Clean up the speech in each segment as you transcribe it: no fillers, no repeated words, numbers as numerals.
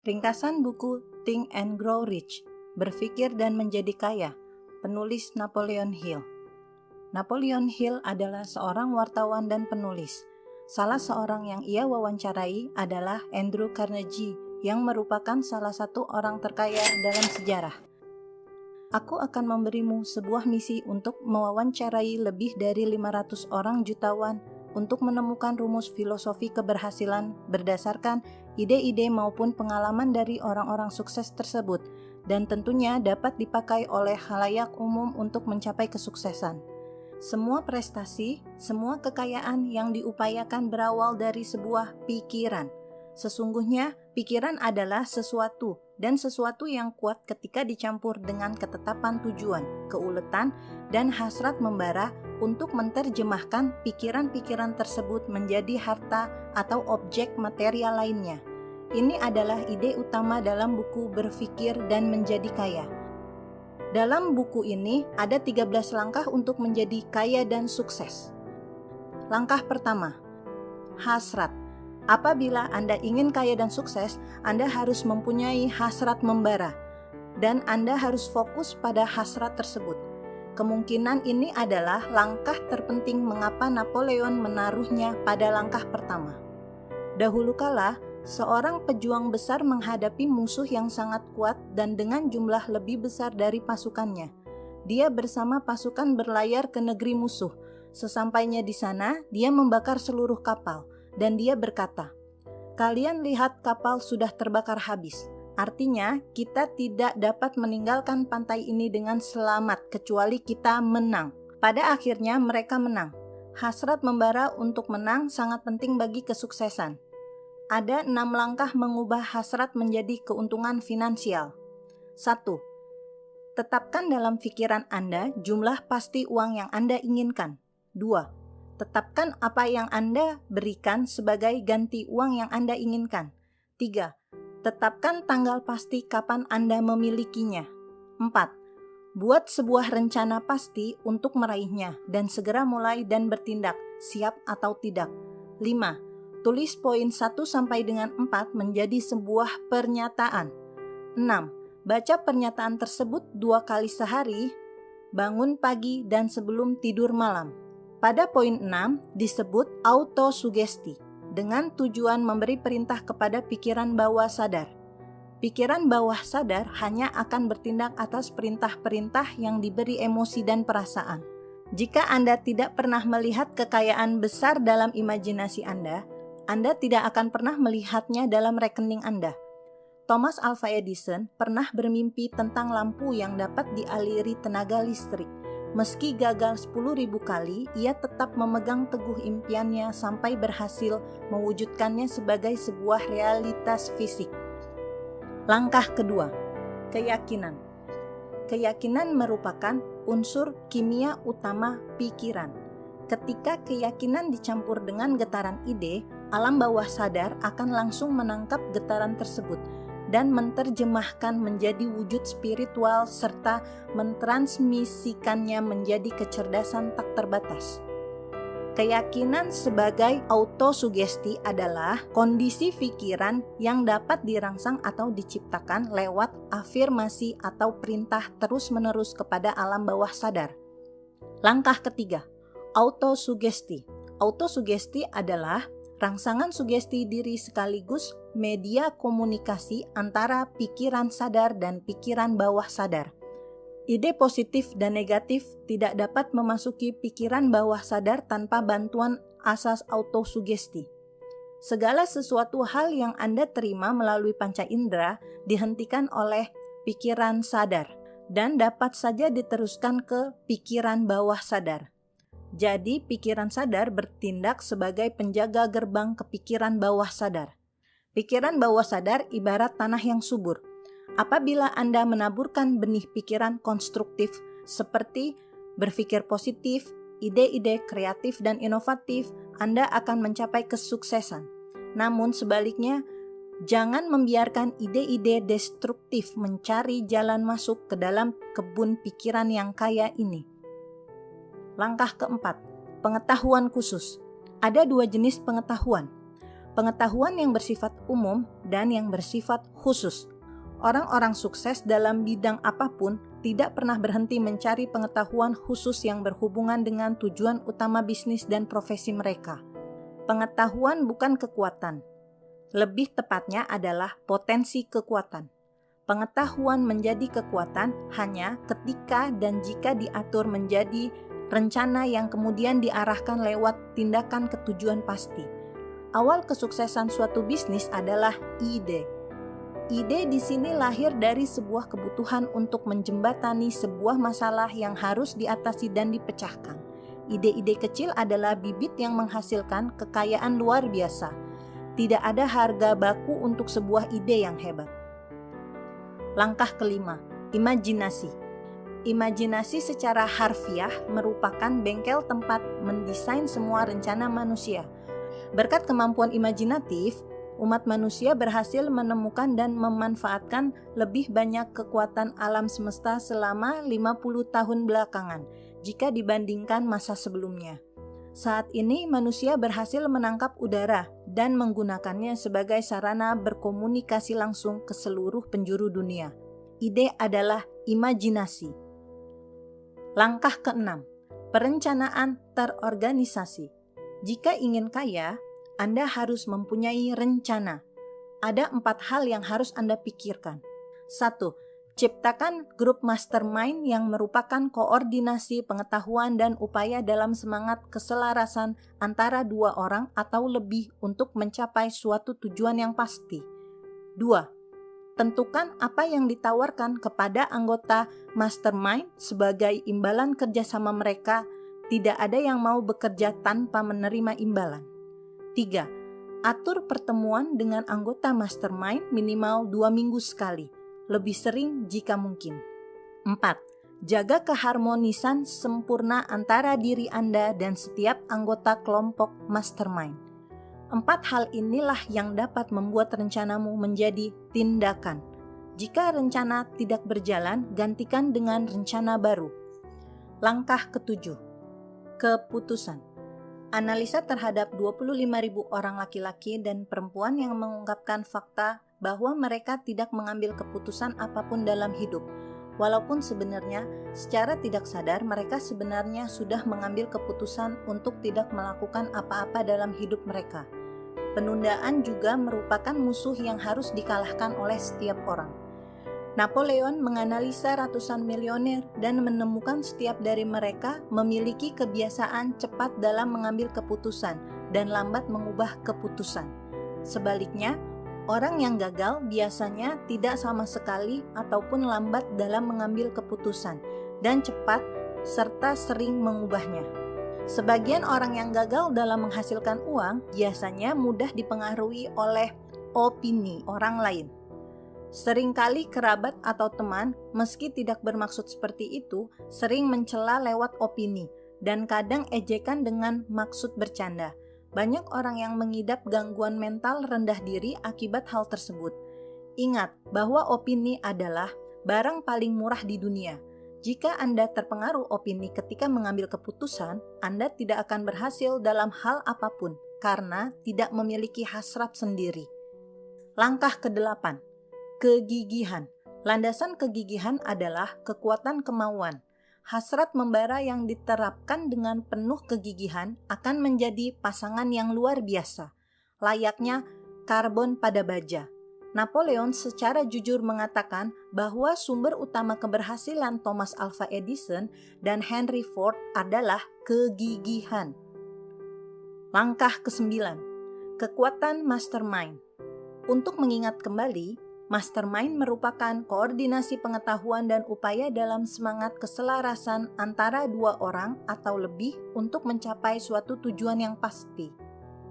Ringkasan buku Think and Grow Rich, Berpikir dan Menjadi Kaya, penulis Napoleon Hill. Napoleon Hill adalah seorang wartawan dan penulis. Salah seorang yang ia wawancarai adalah Andrew Carnegie, yang merupakan salah satu orang terkaya dalam sejarah. Aku akan memberimu sebuah misi untuk mewawancarai lebih dari 500 orang jutawan untuk menemukan rumus filosofi keberhasilan berdasarkan ide-ide maupun pengalaman dari orang-orang sukses tersebut, dan tentunya dapat dipakai oleh khalayak umum untuk mencapai kesuksesan. Semua prestasi, semua kekayaan yang diupayakan berawal dari sebuah pikiran. Sesungguhnya, pikiran adalah sesuatu, dan sesuatu yang kuat ketika dicampur dengan ketetapan tujuan, keuletan, dan hasrat membara untuk menerjemahkan pikiran-pikiran tersebut menjadi harta atau objek material lainnya. Ini adalah ide utama dalam buku Berpikir dan Menjadi Kaya. Dalam buku ini ada 13 langkah untuk menjadi kaya dan sukses. Langkah pertama, hasrat. Apabila Anda ingin kaya dan sukses, Anda harus mempunyai hasrat membara, dan Anda harus fokus pada hasrat tersebut. Kemungkinan ini adalah langkah terpenting mengapa Napoleon menaruhnya pada langkah pertama. Dahulu kala, seorang pejuang besar menghadapi musuh yang sangat kuat dan dengan jumlah lebih besar dari pasukannya. Dia bersama pasukan berlayar ke negeri musuh. Sesampainya di sana, dia membakar seluruh kapal. Dan dia berkata, "Kalian lihat kapal sudah terbakar habis. Artinya, kita tidak dapat meninggalkan pantai ini dengan selamat kecuali kita menang." Pada akhirnya mereka menang. Hasrat membara untuk menang sangat penting bagi kesuksesan. Ada 6 langkah mengubah hasrat menjadi keuntungan finansial. 1. Tetapkan dalam pikiran Anda jumlah pasti uang yang Anda inginkan. 2. Tetapkan apa yang Anda berikan sebagai ganti uang yang Anda inginkan. 3. Tetapkan tanggal pasti kapan Anda memilikinya. 4. Buat sebuah rencana pasti untuk meraihnya dan segera mulai dan bertindak, siap atau tidak. 5. Tulis poin 1 sampai dengan 4 menjadi sebuah pernyataan. 6. Baca pernyataan tersebut 2 kali sehari, bangun pagi dan sebelum tidur malam. Pada poin 6 disebut autosugesti, dengan tujuan memberi perintah kepada pikiran bawah sadar. Pikiran bawah sadar hanya akan bertindak atas perintah-perintah yang diberi emosi dan perasaan. Jika Anda tidak pernah melihat kekayaan besar dalam imajinasi Anda tidak akan pernah melihatnya dalam rekening Anda. Thomas Alva Edison pernah bermimpi tentang lampu yang dapat dialiri tenaga listrik. Meski gagal 10.000 kali, ia tetap memegang teguh impiannya sampai berhasil mewujudkannya sebagai sebuah realitas fisik. Langkah kedua, keyakinan. Keyakinan merupakan unsur kimia utama pikiran. Ketika keyakinan dicampur dengan getaran ide, alam bawah sadar akan langsung menangkap getaran tersebut dan menerjemahkan menjadi wujud spiritual serta mentransmisikannya menjadi kecerdasan tak terbatas. Keyakinan sebagai autosugesti adalah kondisi pikiran yang dapat dirangsang atau diciptakan lewat afirmasi atau perintah terus-menerus kepada alam bawah sadar. Langkah ketiga, autosugesti. Autosugesti adalah rangsangan sugesti diri sekaligus media komunikasi antara pikiran sadar dan pikiran bawah sadar. Ide positif dan negatif tidak dapat memasuki pikiran bawah sadar tanpa bantuan asas autosugesti. Segala sesuatu hal yang Anda terima melalui panca indera dihentikan oleh pikiran sadar dan dapat saja diteruskan ke pikiran bawah sadar. Jadi, pikiran sadar bertindak sebagai penjaga gerbang ke pikiran bawah sadar. Pikiran bawah sadar ibarat tanah yang subur. Apabila Anda menaburkan benih pikiran konstruktif seperti berpikir positif, ide-ide kreatif dan inovatif, Anda akan mencapai kesuksesan. Namun sebaliknya, jangan membiarkan ide-ide destruktif mencari jalan masuk ke dalam kebun pikiran yang kaya ini. Langkah keempat, pengetahuan khusus. Ada 2 jenis pengetahuan. pengetahuan yang bersifat umum dan yang bersifat khusus. Orang-orang sukses dalam bidang apapun tidak pernah berhenti mencari pengetahuan khusus yang berhubungan dengan tujuan utama bisnis dan profesi mereka. Pengetahuan bukan kekuatan. Lebih tepatnya adalah potensi kekuatan. Pengetahuan menjadi kekuatan hanya ketika dan jika diatur menjadi rencana yang kemudian diarahkan lewat tindakan ke tujuan pasti. Awal kesuksesan suatu bisnis adalah ide. Ide di sini lahir dari sebuah kebutuhan untuk menjembatani sebuah masalah yang harus diatasi dan dipecahkan. Ide-ide kecil adalah bibit yang menghasilkan kekayaan luar biasa. Tidak ada harga baku untuk sebuah ide yang hebat. Langkah kelima, imajinasi. Imajinasi secara harfiah merupakan bengkel tempat mendesain semua rencana manusia. Berkat kemampuan imajinatif, umat manusia berhasil menemukan dan memanfaatkan lebih banyak kekuatan alam semesta selama 50 tahun belakangan jika dibandingkan masa sebelumnya. Saat ini manusia berhasil menangkap udara dan menggunakannya sebagai sarana berkomunikasi langsung ke seluruh penjuru dunia. Ide adalah imajinasi. Langkah keenam, perencanaan terorganisasi. Jika ingin kaya, Anda harus mempunyai rencana. Ada 4 hal yang harus Anda pikirkan. 1. Ciptakan grup mastermind yang merupakan koordinasi pengetahuan dan upaya dalam semangat keselarasan antara 2 orang atau lebih untuk mencapai suatu tujuan yang pasti. 2. Tentukan apa yang ditawarkan kepada anggota mastermind sebagai imbalan kerjasama mereka. Tidak ada yang mau bekerja tanpa menerima imbalan. 3. Atur pertemuan dengan anggota mastermind minimal 2 minggu sekali. Lebih sering jika mungkin. 4. Jaga keharmonisan sempurna antara diri Anda dan setiap anggota kelompok mastermind. 4 hal inilah yang dapat membuat rencanamu menjadi tindakan. Jika rencana tidak berjalan, gantikan dengan rencana baru. Langkah ketujuh, keputusan. Analisa terhadap 25.000 orang laki-laki dan perempuan yang mengungkapkan fakta bahwa mereka tidak mengambil keputusan apapun dalam hidup, walaupun sebenarnya secara tidak sadar mereka sebenarnya sudah mengambil keputusan untuk tidak melakukan apa-apa dalam hidup mereka. Penundaan juga merupakan musuh yang harus dikalahkan oleh setiap orang. Napoleon menganalisa ratusan milioner dan menemukan setiap dari mereka memiliki kebiasaan cepat dalam mengambil keputusan dan lambat mengubah keputusan. Sebaliknya, orang yang gagal biasanya tidak sama sekali ataupun lambat dalam mengambil keputusan dan cepat serta sering mengubahnya. Sebagian orang yang gagal dalam menghasilkan uang biasanya mudah dipengaruhi oleh opini orang lain. Seringkali kerabat atau teman, meski tidak bermaksud seperti itu, sering mencela lewat opini dan kadang ejekan dengan maksud bercanda. Banyak orang yang mengidap gangguan mental rendah diri akibat hal tersebut. Ingat bahwa opini adalah barang paling murah di dunia. Jika Anda terpengaruh opini ketika mengambil keputusan, Anda tidak akan berhasil dalam hal apapun karena tidak memiliki hasrat sendiri. Langkah ke-8, kegigihan. Landasan kegigihan adalah kekuatan kemauan. Hasrat membara yang diterapkan dengan penuh kegigihan akan menjadi pasangan yang luar biasa, layaknya karbon pada baja. Napoleon secara jujur mengatakan bahwa sumber utama keberhasilan Thomas Alva Edison dan Henry Ford adalah kegigihan. Langkah ke-9, kekuatan mastermind. Untuk mengingat kembali, mastermind merupakan koordinasi pengetahuan dan upaya dalam semangat keselarasan antara 2 orang atau lebih untuk mencapai suatu tujuan yang pasti.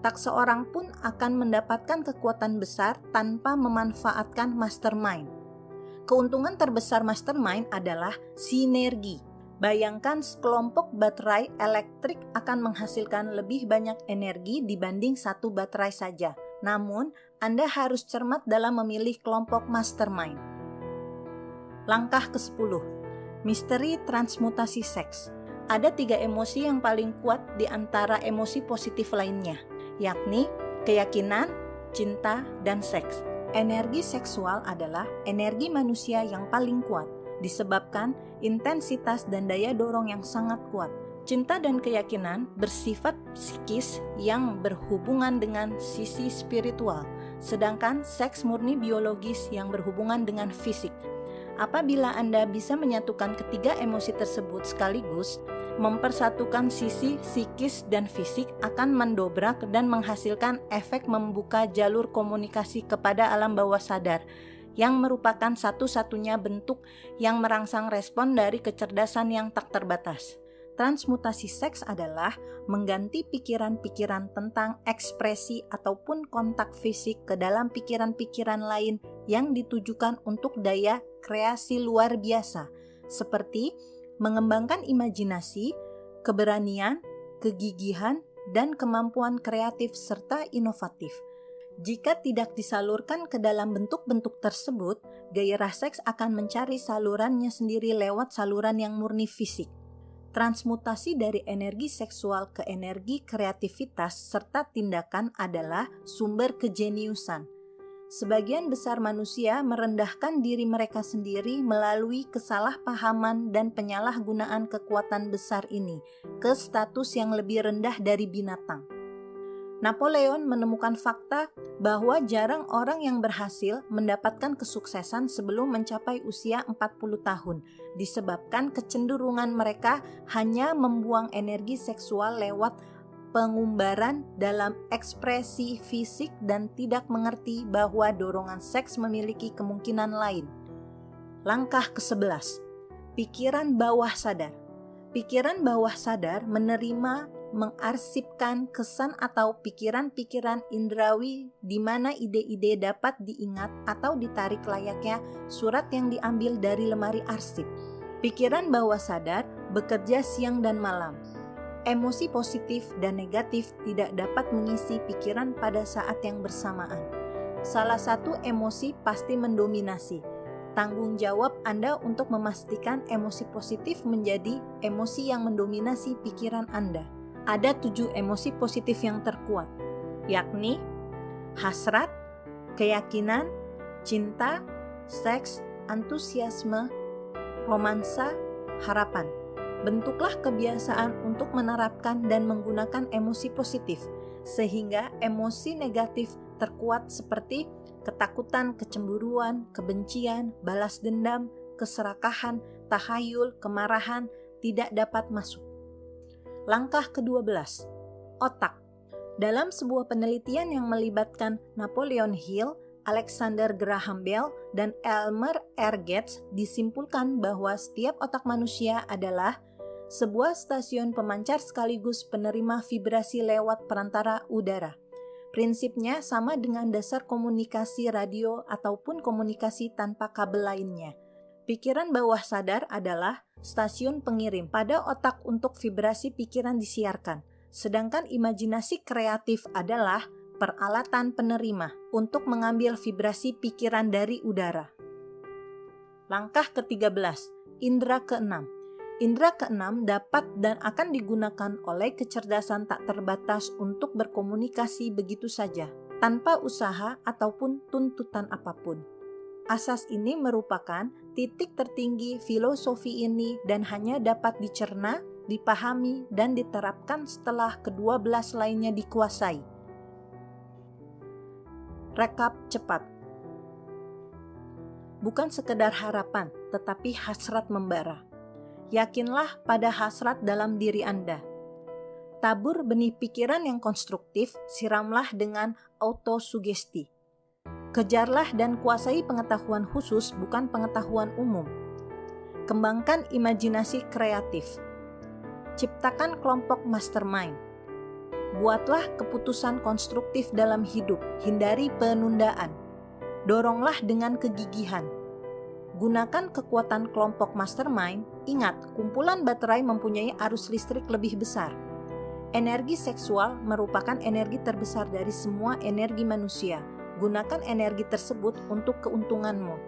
Tak seorang pun akan mendapatkan kekuatan besar tanpa memanfaatkan mastermind. Keuntungan terbesar mastermind adalah sinergi. Bayangkan sekelompok baterai elektrik akan menghasilkan lebih banyak energi dibanding satu baterai saja. Namun, Anda harus cermat dalam memilih kelompok mastermind. Langkah ke-10, misteri transmutasi seks. Ada 3 emosi yang paling kuat di antara emosi positif lainnya, yakni keyakinan, cinta, dan seks. Energi seksual adalah energi manusia yang paling kuat, disebabkan intensitas dan daya dorong yang sangat kuat. Cinta dan keyakinan bersifat psikis yang berhubungan dengan sisi spiritual, sedangkan seks murni biologis yang berhubungan dengan fisik. Apabila Anda bisa menyatukan ketiga emosi tersebut sekaligus, mempersatukan sisi psikis dan fisik akan mendobrak dan menghasilkan efek membuka jalur komunikasi kepada alam bawah sadar, yang merupakan satu-satunya bentuk yang merangsang respon dari kecerdasan yang tak terbatas. Transmutasi seks adalah mengganti pikiran-pikiran tentang ekspresi ataupun kontak fisik ke dalam pikiran-pikiran lain yang ditujukan untuk daya kreasi luar biasa, seperti mengembangkan imajinasi, keberanian, kegigihan, dan kemampuan kreatif serta inovatif. Jika tidak disalurkan ke dalam bentuk-bentuk tersebut, gairah seks akan mencari salurannya sendiri lewat saluran yang murni fisik. Transmutasi dari energi seksual ke energi kreativitas serta tindakan adalah sumber kejeniusan. Sebagian besar manusia merendahkan diri mereka sendiri melalui kesalahpahaman dan penyalahgunaan kekuatan besar ini ke status yang lebih rendah dari binatang. Napoleon menemukan fakta bahwa jarang orang yang berhasil mendapatkan kesuksesan sebelum mencapai usia 40 tahun, disebabkan kecenderungan mereka hanya membuang energi seksual lewat pengumbaran dalam ekspresi fisik dan tidak mengerti bahwa dorongan seks memiliki kemungkinan lain. Langkah ke-11, pikiran bawah sadar. Pikiran bawah sadar menerima, mengarsipkan kesan atau pikiran-pikiran indrawi di mana ide-ide dapat diingat atau ditarik layaknya surat yang diambil dari lemari arsip. Pikiran bawah sadar bekerja siang dan malam. Emosi positif dan negatif tidak dapat mengisi pikiran pada saat yang bersamaan. Salah satu emosi pasti mendominasi. Tanggung jawab Anda untuk memastikan emosi positif menjadi emosi yang mendominasi pikiran Anda. Ada 7 emosi positif yang terkuat, yakni hasrat, keyakinan, cinta, seks, antusiasme, romansa, harapan. Bentuklah kebiasaan untuk menerapkan dan menggunakan emosi positif, sehingga emosi negatif terkuat seperti ketakutan, kecemburuan, kebencian, balas dendam, keserakahan, tahayul, kemarahan tidak dapat masuk. Langkah ke-12, otak. Dalam sebuah penelitian yang melibatkan Napoleon Hill, Alexander Graham Bell, dan Elmer R. Gates, disimpulkan bahwa setiap otak manusia adalah sebuah stasiun pemancar sekaligus penerima vibrasi lewat perantara udara. Prinsipnya sama dengan dasar komunikasi radio ataupun komunikasi tanpa kabel lainnya. Pikiran bawah sadar adalah stasiun pengirim pada otak untuk vibrasi pikiran disiarkan, sedangkan imajinasi kreatif adalah peralatan penerima untuk mengambil vibrasi pikiran dari udara. Langkah ke-13, indera ke-6. Indera ke-6 dapat dan akan digunakan oleh kecerdasan tak terbatas untuk berkomunikasi begitu saja, tanpa usaha ataupun tuntutan apapun. Asas ini merupakan titik tertinggi filosofi ini dan hanya dapat dicerna, dipahami, dan diterapkan setelah ke-12 lainnya dikuasai. Rekap cepat. Bukan sekedar harapan, tetapi hasrat membara. Yakinlah pada hasrat dalam diri Anda. Tabur benih pikiran yang konstruktif, siramlah dengan autosugesti. Kejarlah dan kuasai pengetahuan khusus, bukan pengetahuan umum. Kembangkan imajinasi kreatif. Ciptakan kelompok mastermind. Buatlah keputusan konstruktif dalam hidup, hindari penundaan. Doronglah dengan kegigihan. Gunakan kekuatan kelompok mastermind. Ingat, kumpulan baterai mempunyai arus listrik lebih besar. Energi seksual merupakan energi terbesar dari semua energi manusia. Gunakan energi tersebut untuk keuntunganmu.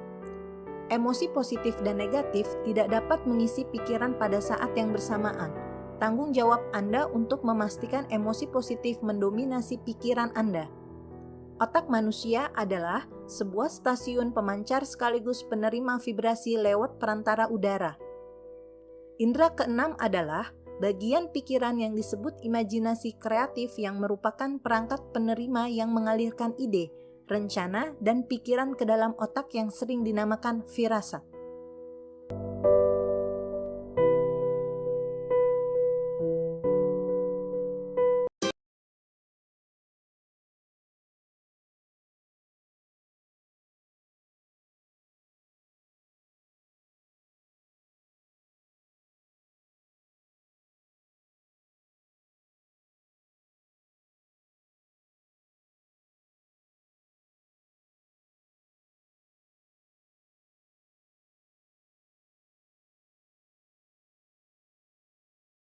Emosi positif dan negatif tidak dapat mengisi pikiran pada saat yang bersamaan. Tanggung jawab Anda untuk memastikan emosi positif mendominasi pikiran Anda. Otak manusia adalah sebuah stasiun pemancar sekaligus penerima vibrasi lewat perantara udara. Indra keenam adalah bagian pikiran yang disebut imajinasi kreatif yang merupakan perangkat penerima yang mengalirkan ide, rencana, dan pikiran ke dalam otak yang sering dinamakan firasat.